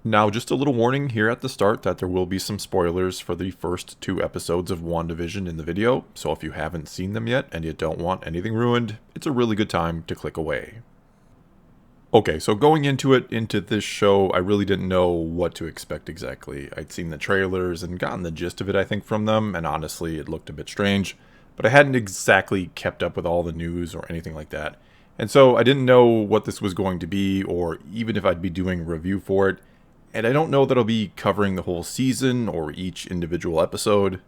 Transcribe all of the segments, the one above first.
Now, just a little warning here at the start that there will be some spoilers for the first two episodes of WandaVision in the video, so if you haven't seen them yet and you don't want anything ruined, it's a really good time to click away. Okay, so going into this show, I really didn't know what to expect exactly. I'd seen the trailers and gotten the gist of it, I think, from them, and honestly, it looked a bit strange, but I hadn't exactly kept up with all the news or anything like that. And so I didn't know what this was going to be, or even if I'd be doing a review for it. And I don't know that I'll be covering the whole season or each individual episode.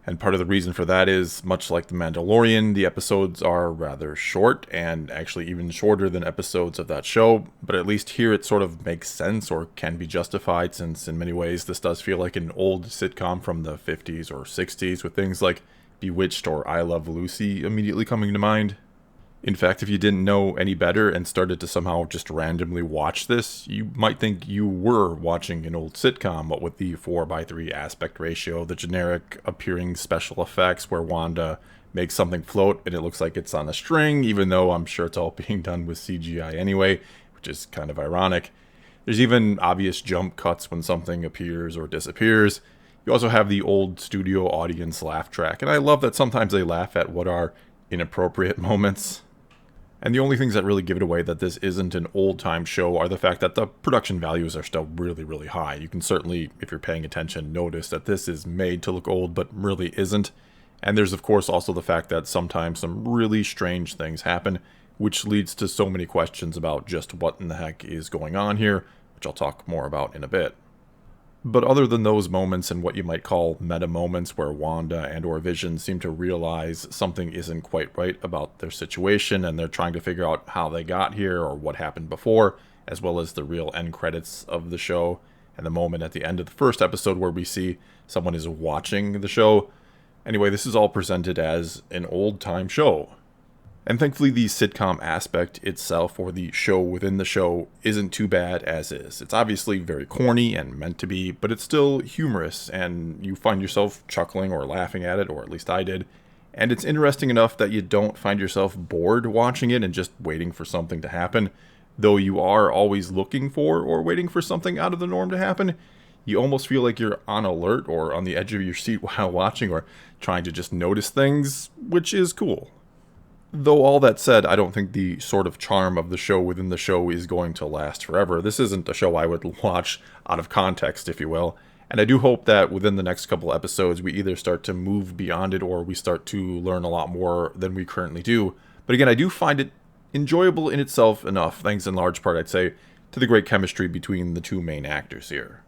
And part of the reason for that is, much like The Mandalorian, the episodes are rather short, and actually even shorter than episodes of that show. But at least here it sort of makes sense or can be justified, since in many ways this does feel like an old sitcom from the 50s or 60s, with things like Bewitched or I Love Lucy immediately coming to mind. In fact, if you didn't know any better and started to somehow just randomly watch this, you might think you were watching an old sitcom, what with the 4:3 aspect ratio, the generic appearing special effects where Wanda makes something float and it looks like it's on a string, even though I'm sure it's all being done with CGI anyway, which is kind of ironic. There's even obvious jump cuts when something appears or disappears. You also have the old studio audience laugh track, and I love that sometimes they laugh at what are inappropriate moments. And the only things that really give it away that this isn't an old-time show are the fact that the production values are still really, really high. You can certainly, if you're paying attention, notice that this is made to look old, but really isn't. And there's, of course, also the fact that sometimes some really strange things happen, which leads to so many questions about just what in the heck is going on here, which I'll talk more about in a bit. But other than those moments and what you might call meta moments where Wanda and or Vision seem to realize something isn't quite right about their situation and they're trying to figure out how they got here or what happened before, as well as the real end credits of the show and the moment at the end of the first episode where we see someone is watching the show. Anyway, this is all presented as an old-time show. And thankfully the sitcom aspect itself, or the show within the show, isn't too bad as is. It's obviously very corny and meant to be, but it's still humorous, and you find yourself chuckling or laughing at it, or at least I did. And it's interesting enough that you don't find yourself bored watching it and just waiting for something to happen, though you are always looking for or waiting for something out of the norm to happen. You almost feel like you're on alert or on the edge of your seat while watching, or trying to just notice things, which is cool. Though all that said, I don't think the sort of charm of the show within the show is going to last forever. This isn't a show I would watch out of context, if you will. And I do hope that within the next couple episodes, we either start to move beyond it or we start to learn a lot more than we currently do. But again, I do find it enjoyable in itself enough, thanks in large part, I'd say, to the great chemistry between the two main actors here.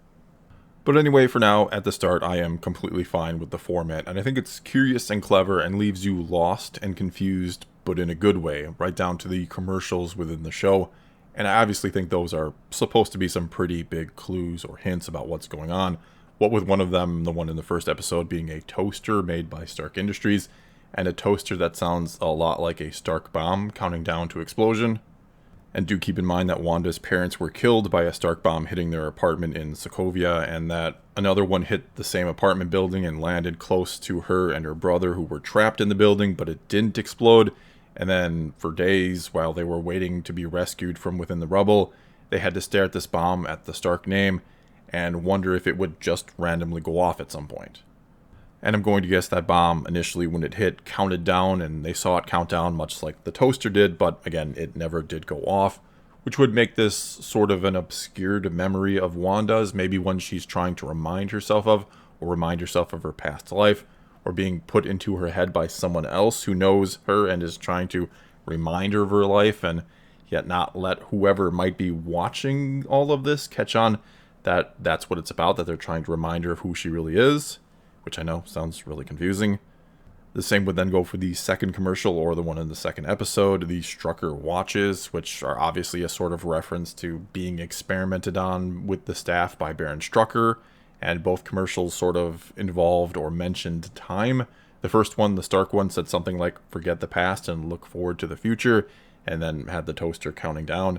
But anyway, for now, at the start, I am completely fine with the format, and I think it's curious and clever and leaves you lost and confused, but in a good way, right down to the commercials within the show. And I obviously think those are supposed to be some pretty big clues or hints about what's going on. What with one of them, the one in the first episode, being a toaster made by Stark Industries, and a toaster that sounds a lot like a Stark bomb counting down to explosion. And do keep in mind that Wanda's parents were killed by a Stark bomb hitting their apartment in Sokovia, and that another one hit the same apartment building and landed close to her and her brother, who were trapped in the building, but it didn't explode. And then for days, while they were waiting to be rescued from within the rubble, they had to stare at this bomb at the Stark name and wonder if it would just randomly go off at some point. And I'm going to guess that bomb initially, when it hit, counted down, and they saw it count down much like the toaster did, but again, it never did go off, which would make this sort of an obscured memory of Wanda's, maybe one she's trying to remind herself of, or remind herself of her past life, or being put into her head by someone else who knows her and is trying to remind her of her life, and yet not let whoever might be watching all of this catch on that that's what it's about, that they're trying to remind her of who she really is. Which I know sounds really confusing. The same would then go for the second commercial, or the one in the second episode, the Strucker watches, which are obviously a sort of reference to being experimented on with the staff by Baron Strucker, and both commercials sort of involved or mentioned time. The first one, the Stark one, said something like, "Forget the past and look forward to the future," and then had the toaster counting down.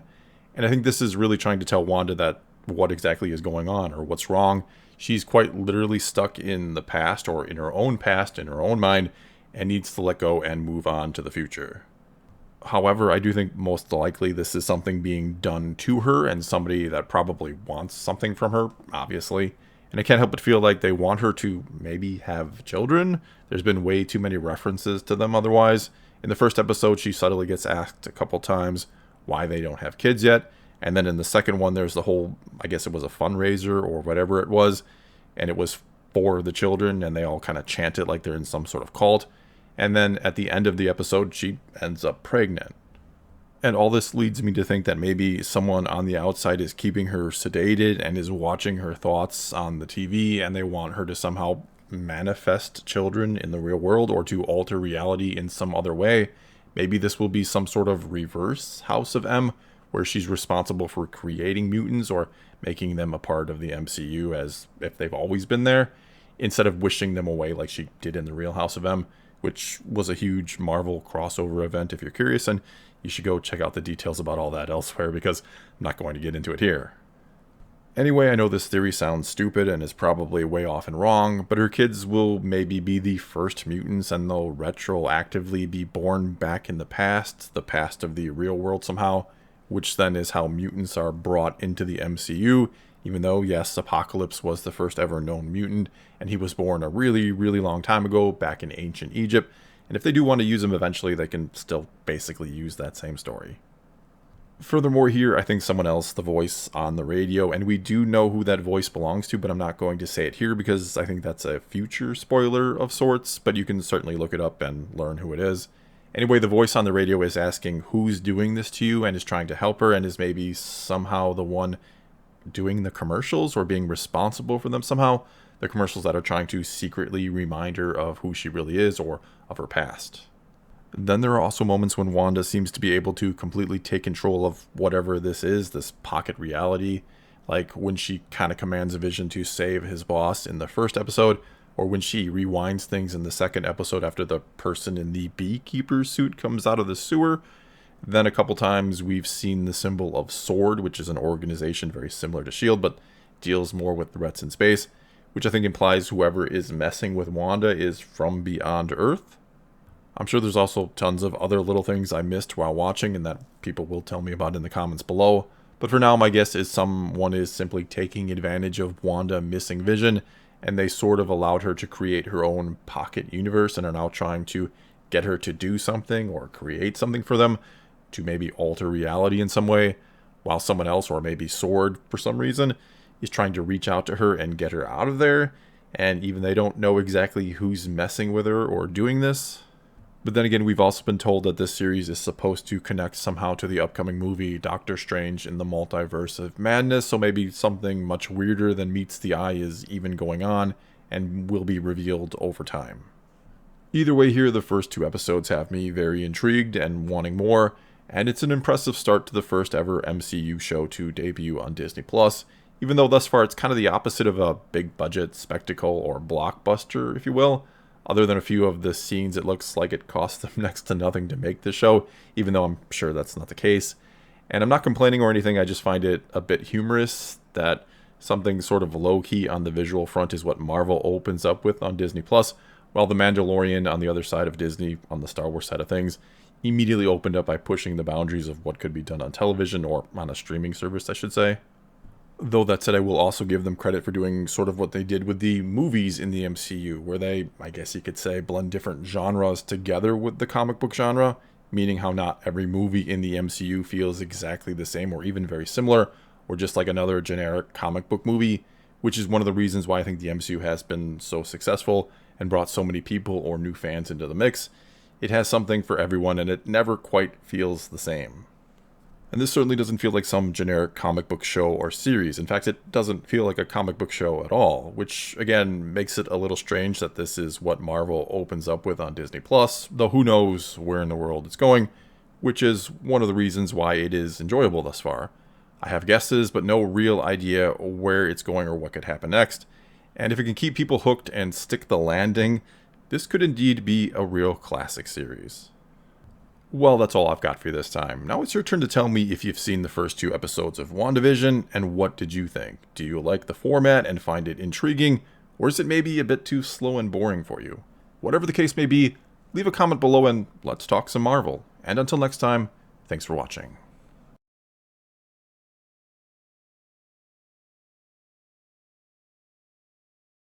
And I think this is really trying to tell Wanda that what exactly is going on, or what's wrong. She's quite literally stuck in the past, or in her own past, in her own mind, and needs to let go and move on to the future. However, I do think most likely this is something being done to her and somebody that probably wants something from her, obviously. And I can't help but feel like they want her to maybe have children. There's been way too many references to them otherwise. In the first episode, she subtly gets asked a couple times why they don't have kids yet. And then in the second one, there's the whole, I guess it was a fundraiser or whatever it was. And it was for the children, and they all kind of chant it like they're in some sort of cult. And then at the end of the episode, she ends up pregnant. And all this leads me to think that maybe someone on the outside is keeping her sedated and is watching her thoughts on the TV, and they want her to somehow manifest children in the real world or to alter reality in some other way. Maybe this will be some sort of reverse House of M, where she's responsible for creating mutants or making them a part of the MCU as if they've always been there, instead of wishing them away like she did in the real House of M, which was a huge Marvel crossover event if you're curious, and you should go check out the details about all that elsewhere because I'm not going to get into it here. Anyway, I know this theory sounds stupid and is probably way off and wrong, but her kids will maybe be the first mutants and they'll retroactively be born back in the past of the real world somehow, which then is how mutants are brought into the MCU, even though, yes, Apocalypse was the first ever known mutant, and he was born a really, really long time ago back in ancient Egypt. And if they do want to use him eventually, they can still basically use that same story. Furthermore here, I think someone else, the voice on the radio, and we do know who that voice belongs to, but I'm not going to say it here because I think that's a future spoiler of sorts, but you can certainly look it up and learn who it is. Anyway, the voice on the radio is asking who's doing this to you and is trying to help her and is maybe somehow the one doing the commercials or being responsible for them somehow. The commercials that are trying to secretly remind her of who she really is or of her past. Then there are also moments when Wanda seems to be able to completely take control of whatever this is, this pocket reality, like when she kind of commands Vision to save his boss in the first episode, or when she rewinds things in the second episode after the person in the beekeeper suit comes out of the sewer. Then a couple times we've seen the symbol of SWORD, which is an organization very similar to S.H.I.E.L.D., but deals more with threats in space, which I think implies whoever is messing with Wanda is from beyond Earth. I'm sure there's also tons of other little things I missed while watching and that people will tell me about in the comments below. But for now, my guess is someone is simply taking advantage of Wanda missing Vision, and they sort of allowed her to create her own pocket universe and are now trying to get her to do something or create something for them to maybe alter reality in some way, while someone else, or maybe SWORD for some reason, is trying to reach out to her and get her out of there, and even they don't know exactly who's messing with her or doing this. But then again, we've also been told that this series is supposed to connect somehow to the upcoming movie Doctor Strange in the Multiverse of Madness, so maybe something much weirder than meets the eye is even going on and will be revealed over time. Either way here, the first two episodes have me very intrigued and wanting more, and it's an impressive start to the first ever MCU show to debut on Disney+, even though thus far it's kind of the opposite of a big budget spectacle or blockbuster, if you will. Other than a few of the scenes, it looks like it cost them next to nothing to make this show, even though I'm sure that's not the case. And I'm not complaining or anything, I just find it a bit humorous that something sort of low-key on the visual front is what Marvel opens up with on Disney+, while The Mandalorian on the other side of Disney, on the Star Wars side of things, immediately opened up by pushing the boundaries of what could be done on television, or on a streaming service, I should say. Though that said, I will also give them credit for doing sort of what they did with the movies in the MCU, where they, I guess you could say, blend different genres together with the comic book genre, meaning how not every movie in the MCU feels exactly the same or even very similar, or just like another generic comic book movie, which is one of the reasons why I think the MCU has been so successful and brought so many people or new fans into the mix. It has something for everyone, and it never quite feels the same. And this certainly doesn't feel like some generic comic book show or series. In fact, it doesn't feel like a comic book show at all, which again makes it a little strange that this is what Marvel opens up with on Disney+, though who knows where in the world it's going, which is one of the reasons why it is enjoyable thus far. I have guesses, but no real idea where it's going or what could happen next. And if it can keep people hooked and stick the landing, this could indeed be a real classic series. Well, that's all I've got for you this time. Now it's your turn to tell me if you've seen the first two episodes of WandaVision, and what did you think? Do you like the format and find it intriguing, or is it maybe a bit too slow and boring for you? Whatever the case may be, leave a comment below and let's talk some Marvel. And until next time, thanks for watching.